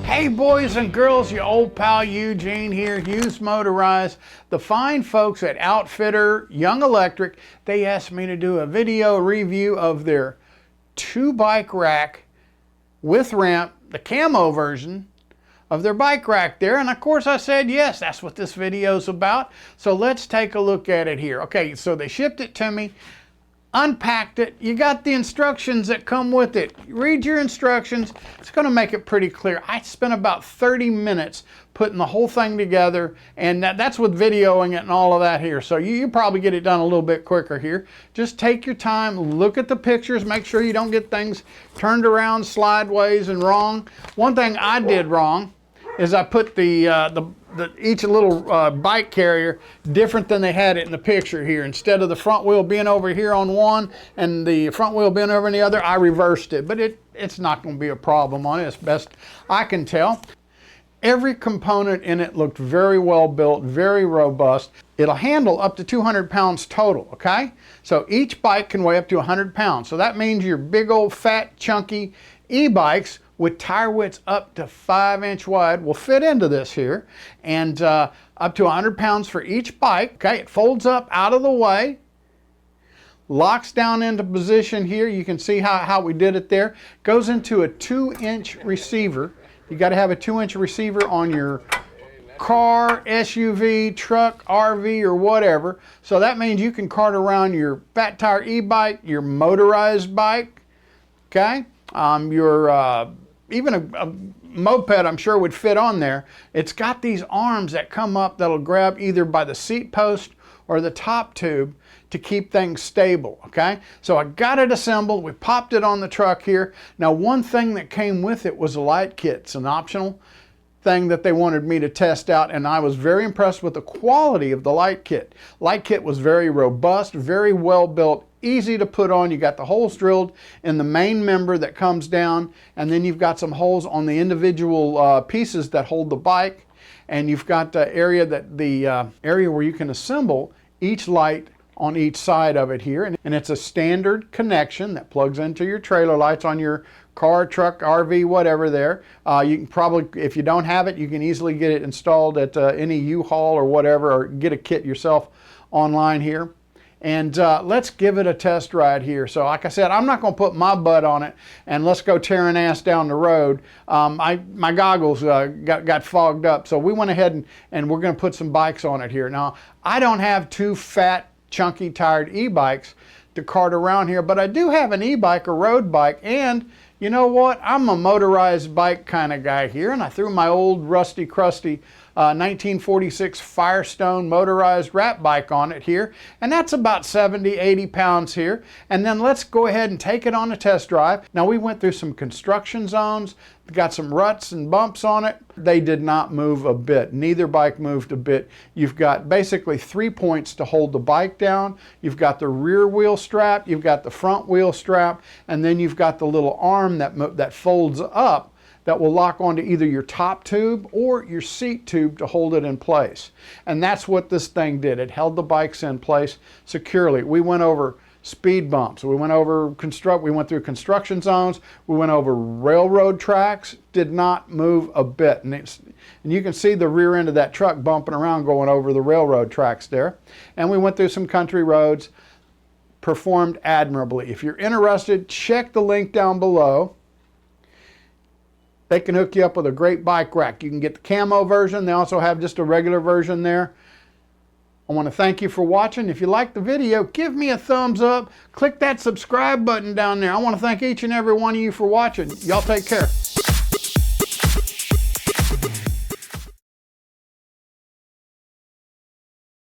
Hey boys and girls, your old pal Eugene here, Hughes Motorized. The fine folks at OutfitR Young Electric, they asked me to do a video review of their 2-bike rack with ramp, the Camo version of their bike rack there. And of course I said yes, that's what this video is about. So let's take a look at it here. Okay, so they shipped it to me, unpacked it. You got the instructions that come with it. Read your instructions. It's going to make it pretty clear. I spent about 30 minutes putting the whole thing together, and that's with videoing it and all of that here. So you probably get it done a little bit quicker here. Just take your time, look at the pictures, make sure you don't get things turned around sideways and wrong. One thing I did wrong is I put each little bike carrier different than they had it in the picture here. Instead of the front wheel being over here on one and the front wheel being over on the other, I reversed it. But it's not going to be a problem on it, as best I can tell. Every component in it looked very well built, very robust. It'll handle up to 200 pounds total, okay? So each bike can weigh up to 100 pounds. So that means your big old fat chunky e-bikes with tire widths up to 5-inch wide will fit into this here, and up to 100 pounds for each bike. Okay, it folds up out of the way, locks down into position here. You can see how we did it there. Goes into a 2-inch receiver. You got to have a 2-inch receiver on your car, SUV, truck, RV, or whatever. So that means you can cart around your fat tire e-bike, your motorized bike, okay? Even a moped, I'm sure, would fit on there. It's got these arms that come up that'll grab either by the seat post or the top tube to keep things stable, okay? So I got it assembled. We popped it on the truck here. Now, one thing that came with it was a light kit. It's an optional thing that they wanted me to test out, and I was very impressed with the quality of the light kit. Light kit was very robust, very well built, easy to put on. You got the holes drilled in the main member that comes down, and then you've got some holes on the individual pieces that hold the bike, and you've got the area where you can assemble each light on each side of it here, and it's a standard connection that plugs into your trailer lights on your car, truck, RV, whatever there. You can probably, if you don't have it, you can easily get it installed at any U-Haul or whatever, or get a kit yourself online here. And let's give it a test ride here. So like I said, I'm not going to put my butt on it and let's go tearing ass down the road. My goggles got fogged up, so we went ahead and we're going to put some bikes on it here. Now, I don't have 2 fat, chunky, tired e-bikes to cart around here, but I do have an e-bike, a road bike, and you know what? I'm a motorized bike kind of guy here, and I threw my old rusty, crusty 1946 Firestone motorized rat bike on it here, and that's about 70, 80 pounds here. And then let's go ahead and take it on a test drive. Now, we went through some construction zones, got some ruts and bumps on it. They did not move a bit. Neither bike moved a bit. You've got basically 3 points to hold the bike down. You've got the rear wheel strap, you've got the front wheel strap, and then you've got the little arm that folds up that will lock onto either your top tube or your seat tube to hold it in place. And that's what this thing did. It held the bikes in place securely. We went over speed bumps. We went through construction zones. We went over railroad tracks. Did not move a bit. And you can see the rear end of that truck bumping around going over the railroad tracks there. And we went through some country roads. Performed admirably. If you're interested, check the link down below. They can hook you up with a great bike rack. You can get the Camo version. They also have just a regular version there. I want to thank you for watching. If you liked the video, give me a thumbs up. Click that subscribe button down there. I want to thank each and every one of you for watching. Y'all take care.